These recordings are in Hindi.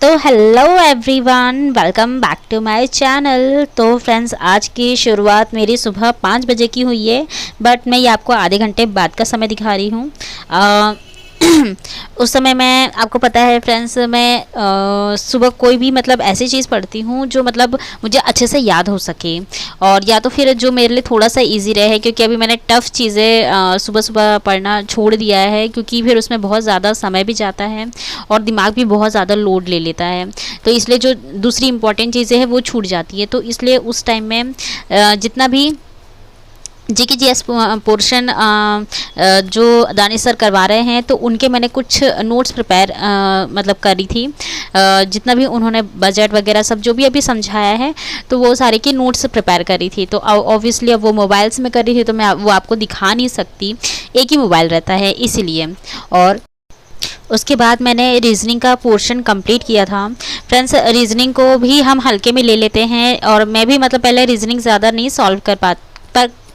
तो hello everyone, welcome back to my channel. तो फ्रेंड्स, आज की शुरुआत मेरी सुबह 5 बजे की हुई है, बट मैं ये आपको आधे घंटे बाद का समय दिखा रही हूँ। उस समय मैं, आपको पता है फ्रेंड्स, मैं सुबह कोई भी मतलब ऐसी चीज़ पढ़ती हूँ जो मतलब मुझे अच्छे से याद हो सके, और या तो फिर जो मेरे लिए थोड़ा सा इजी रहे, क्योंकि अभी मैंने टफ़ चीज़ें सुबह सुबह पढ़ना छोड़ दिया है, क्योंकि फिर उसमें बहुत ज़्यादा समय भी जाता है और दिमाग भी बहुत ज़्यादा लोड ले लेता है। तो इसलिए जो दूसरी इंपॉर्टेंट चीज़ें हैं वो छूट जाती है। तो इसलिए उस टाइम में जितना भी जीके पोर्शन जो दानिश सर करवा रहे हैं, तो उनके मैंने कुछ नोट्स प्रिपेयर मतलब करी थी। जितना भी उन्होंने बजट वगैरह सब जो भी अभी समझाया है, तो वो सारे की नोट्स प्रिपेयर करी थी। तो ऑब्वियसली अब वो मोबाइल्स में कर रही थी, तो मैं वो आपको दिखा नहीं सकती, एक ही मोबाइल रहता है इसीलिए। और उसके बाद मैंने रीजनिंग का पोर्शन कंप्लीट किया था। फ्रेंड्स, रीजनिंग को भी हम हल्के में ले लेते हैं, और मैं भी मतलब पहले रीजनिंग ज़्यादा नहीं सॉल्व कर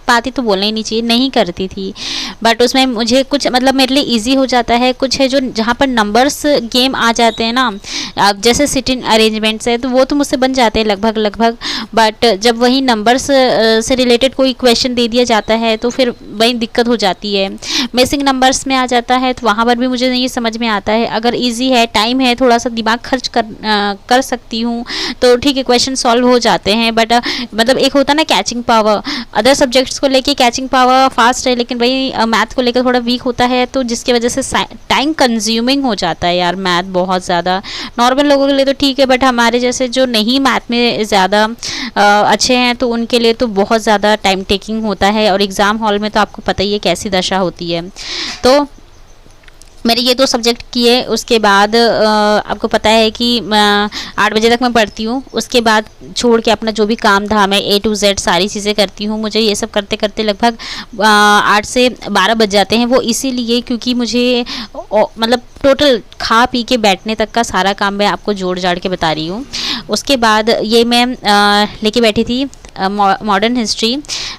पाती तो बोलना ही नहीं चाहिए, नहीं करती थी। बट उसमें मुझे कुछ मतलब मेरे लिए इजी हो जाता है, कुछ है जो जहाँ पर नंबर्स गेम आ जाते हैं ना, अब जैसे सिटिंग अरेंजमेंट्स है तो वो तो मुझसे बन जाते हैं लगभग। बट जब वही नंबर्स से रिलेटेड कोई क्वेश्चन दे दिया जाता है तो फिर वही दिक्कत हो जाती है। मिसिंग नंबर्स में आ जाता है तो वहाँ पर भी मुझे नहीं समझ में आता है। अगर ईजी है, टाइम है, थोड़ा सा दिमाग खर्च कर सकती हूँ तो ठीक है, क्वेश्चन सॉल्व हो जाते हैं। बट मतलब एक होता है ना कैचिंग पावर, अदर सब्जेक्ट्स को लेके कैचिंग पावर फास्ट है, लेकिन वही मैथ को लेकर थोड़ा वीक होता है, तो जिसकी वजह से टाइम कंज्यूमिंग हो जाता है यार मैथ बहुत ज़्यादा। नॉर्मल लोगों के लिए तो ठीक है, बट हमारे जैसे जो नहीं मैथ में ज़्यादा अच्छे हैं तो उनके लिए तो बहुत ज़्यादा टाइम टेकिंग होता है। और एग्ज़ाम हॉल में तो आपको पता ही है कैसी दशा होती है। तो मैंने ये 2 सब्जेक्ट किए। उसके बाद आपको पता है कि 8 बजे तक मैं पढ़ती हूँ। उसके बाद छोड़ के अपना जो भी काम धाम है A to Z सारी चीज़ें करती हूँ। मुझे ये सब करते करते लगभग 8 से 12 बज जाते हैं। वो इसीलिए क्योंकि मुझे मतलब टोटल खा पी के बैठने तक का सारा काम मैं आपको जोड़ जाड़ के बता रही हूँ। उसके बाद ये मैं लेके बैठी थी मॉडर्न हिस्ट्री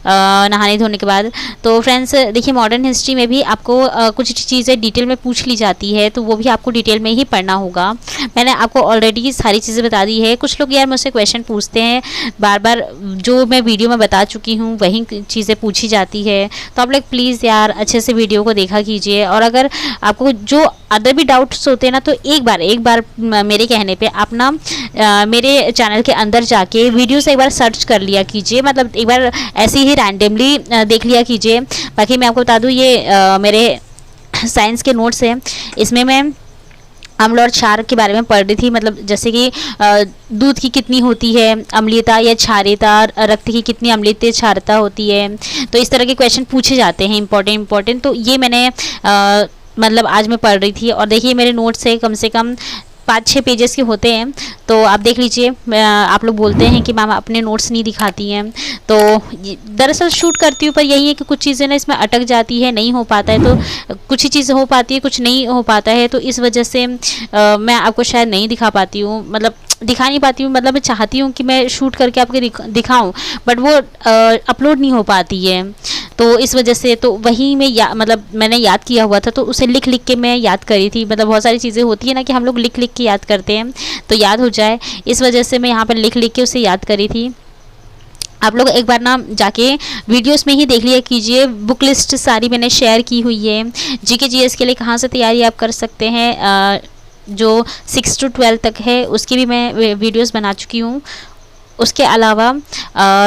नहाने धोने के बाद। तो फ्रेंड्स देखिए, मॉडर्न हिस्ट्री में भी आपको कुछ चीज़ें डिटेल में पूछ ली जाती है, तो वो भी आपको डिटेल में ही पढ़ना होगा। मैंने आपको ऑलरेडी सारी चीज़ें बता दी है। कुछ लोग यार मुझसे क्वेश्चन पूछते हैं बार बार, जो मैं वीडियो में बता चुकी हूँ वही चीज़ें पूछी जाती है। तो आप लोग प्लीज़ यार अच्छे से वीडियो को देखा कीजिए, और अगर आपको जो अदर भी डाउट्स होते हैं ना, तो एक बार मेरे कहने पे आप ना मेरे चैनल के अंदर जाके वीडियो से एक बार सर्च कर लिया कीजिए, मतलब एक बार ऐसे ही रैंडमली देख लिया कीजिए। बाकी मैं आपको बता दूँ, ये मेरे साइंस के नोट्स हैं। इसमें मैं अम्ल और क्षार के बारे में पढ़ रही थी, मतलब जैसे कि दूध की कितनी होती है अम्लीयता या क्षारीयता, रक्त की कितनी अम्लीयता क्षारीयता होती है। तो इस तरह के क्वेश्चन पूछे जाते हैं इंपॉर्टेंट। तो ये मैंने मतलब आज मैं पढ़ रही थी, और देखिए मेरे नोट्स से कम 5-6 पेजेस के होते हैं। तो आप देख लीजिए। आप लोग बोलते हैं कि मैम अपने नोट्स नहीं दिखाती हैं, तो दरअसल शूट करती हूँ, पर यही है कि कुछ चीज़ें ना इसमें अटक जाती है, नहीं हो पाता है। तो कुछ ही चीज़ें हो पाती है, कुछ नहीं हो पाता है, तो इस वजह से मैं आपको शायद नहीं दिखा पाती हूँ, मतलब दिखा नहीं पाती हूँ। मतलब मैं चाहती हूँ कि मैं शूट करके आपको दिखाऊँ, बट वो अपलोड नहीं हो पाती है। तो इस वजह से तो वही मैं मतलब मैंने याद किया हुआ था, तो उसे लिख के मैं याद करी थी। मतलब बहुत सारी चीज़ें होती है ना कि हम लोग लिख के याद करते हैं तो याद हो जाए, इस वजह से मैं यहाँ पर लिख के उसे याद करी थी। आप लोग एक बार ना जाके वीडियोस में ही देख लिया कीजिए। बुक लिस्ट सारी मैंने शेयर की हुई है। जीके जीएस के लिए कहाँ से तैयारी आप कर सकते हैं, जो 6 to 12 तक है उसकी भी मैं वीडियोस बना चुकी हूँ। उसके अलावा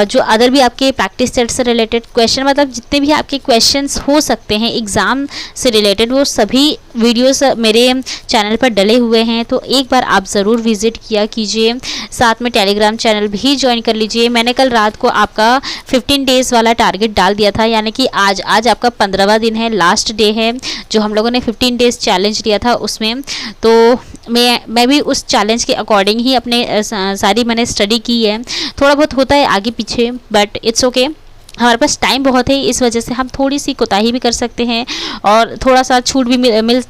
जो अदर भी आपके प्रैक्टिस सेट से रिलेटेड क्वेश्चन, मतलब जितने भी आपके क्वेश्चंस हो सकते हैं एग्ज़ाम से रिलेटेड, वो सभी वीडियोस मेरे चैनल पर डले हुए हैं। तो एक बार आप ज़रूर विज़िट किया कीजिए। साथ में टेलीग्राम चैनल भी ज्वाइन कर लीजिए। मैंने कल रात को आपका 15 डेज़ वाला टारगेट डाल दिया था, यानी कि आज आपका 15वां दिन है, लास्ट डे है जो हम लोगों ने 15 डेज़ चैलेंज लिया था उसमें। तो मैं भी उस चैलेंज के अकॉर्डिंग ही अपने सारी मैंने स्टडी की है। थोड़ा बहुत होता है आगे पीछे, बट इट्स ओके। हमारे पास टाइम बहुत है, इस वजह से हम थोड़ी सी कोताही भी कर सकते हैं और थोड़ा सा छूट भी मिल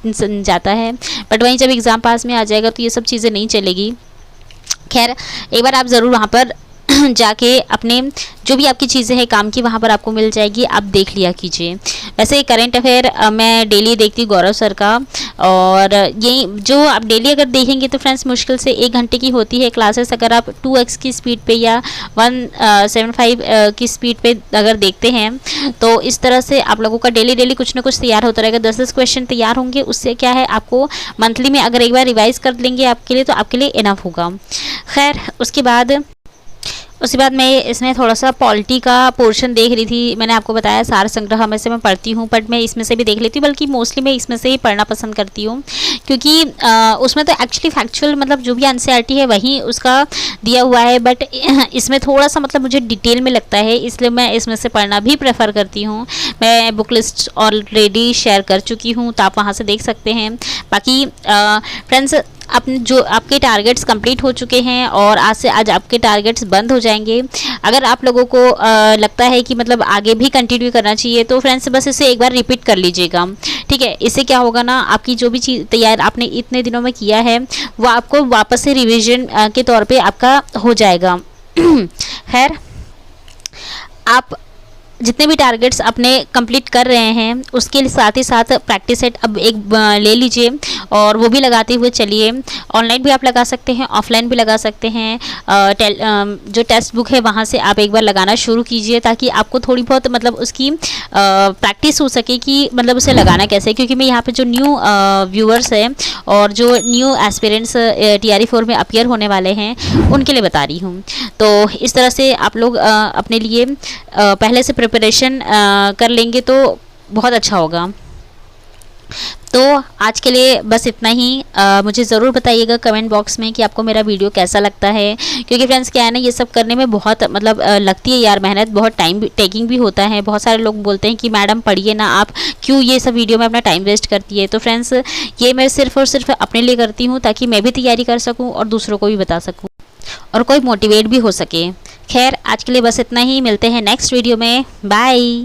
जाता है। बट वहीं जब एग्ज़ाम पास में आ जाएगा तो ये सब चीज़ें नहीं चलेगी। खैर, एक बार आप ज़रूर वहाँ पर जाके अपने जो भी आपकी चीज़ें हैं काम की, वहाँ पर आपको मिल जाएगी, आप देख लिया कीजिए। वैसे करंट अफेयर मैं डेली देखती हूँ गौरव सर का, और यही जो आप डेली अगर देखेंगे तो फ्रेंड्स मुश्किल से 1 घंटे की होती है क्लासेस। अगर आप 2x की स्पीड पे या 175 की स्पीड पे अगर देखते हैं तो इस तरह से आप लोगों का डेली डेली कुछ ना कुछ तैयार होता रहेगा। 10-10 क्वेश्चन तैयार होंगे, उससे क्या है आपको मंथली में अगर एक बार रिवाइज कर लेंगे आपके लिए तो आपके लिए इनफ होगा। खैर उसके बाद मैं इसमें थोड़ा सा पॉलिटी का पोर्शन देख रही थी। मैंने आपको बताया सार संग्रह में से मैं पढ़ती हूँ, बट मैं इसमें से भी देख लेती हूँ, बल्कि मोस्टली मैं इसमें से ही पढ़ना पसंद करती हूँ, क्योंकि उसमें तो एक्चुअली फैक्चुअल मतलब जो भी एनसीईआरटी है वही उसका दिया हुआ है, बट इसमें थोड़ा सा मतलब मुझे डिटेल में लगता है, इसलिए मैं इसमें से पढ़ना भी प्रेफर करती हूँ। मैं बुक लिस्ट ऑलरेडी शेयर कर चुकी हूँ, तो आप वहाँ से देख सकते हैं। बाकी फ्रेंड्स अपने जो आपके टारगेट्स कंप्लीट हो चुके हैं और आज आपके टारगेट्स बंद हो जाएंगे। अगर आप लोगों को लगता है कि मतलब आगे भी कंटिन्यू करना चाहिए तो फ्रेंड्स बस इसे एक बार रिपीट कर लीजिएगा, ठीक है। इससे क्या होगा ना, आपकी जो भी चीज़ तैयार आपने इतने दिनों में किया है वो आपको वापस से रिविजन के तौर पे आपका हो जाएगा। खैर आप जितने भी टारगेट्स अपने कंप्लीट कर रहे हैं उसके साथ ही साथ प्रैक्टिस सेट अब एक ले लीजिए और वो भी लगाते हुए चलिए। ऑनलाइन भी आप लगा सकते हैं, ऑफलाइन भी लगा सकते हैं। जो टेक्स्ट बुक है वहाँ से आप एक बार लगाना शुरू कीजिए, ताकि आपको थोड़ी बहुत मतलब उसकी प्रैक्टिस हो सके कि मतलब उसे लगाना कैसे है। क्योंकि मैं यहाँ पे जो न्यू व्यूअर्स हैं और जो न्यू एस्पिरेंट्स TRE4 में अपीयर होने वाले हैं उनके लिए बता रही हूँ। तो इस तरह से आप लोग अपने लिए पहले से प्रिपरेशन कर लेंगे तो बहुत अच्छा होगा। तो आज के लिए बस इतना ही। मुझे ज़रूर बताइएगा कमेंट बॉक्स में कि आपको मेरा वीडियो कैसा लगता है, क्योंकि फ्रेंड्स क्या है ना, ये सब करने में बहुत मतलब लगती है यार मेहनत, बहुत टाइम टेकिंग भी होता है। बहुत सारे लोग बोलते हैं कि मैडम पढ़िए ना, आप क्यों ये सब वीडियो में अपना टाइम वेस्ट करती है। तो फ्रेंड्स ये मैं सिर्फ और सिर्फ अपने लिए करती हूँ, ताकि मैं भी तैयारी कर सकूँ और दूसरों को भी बता सकूँ और कोई मोटिवेट भी हो सके। खैर आज के लिए बस इतना ही, मिलते हैं नेक्स्ट वीडियो में, बाय।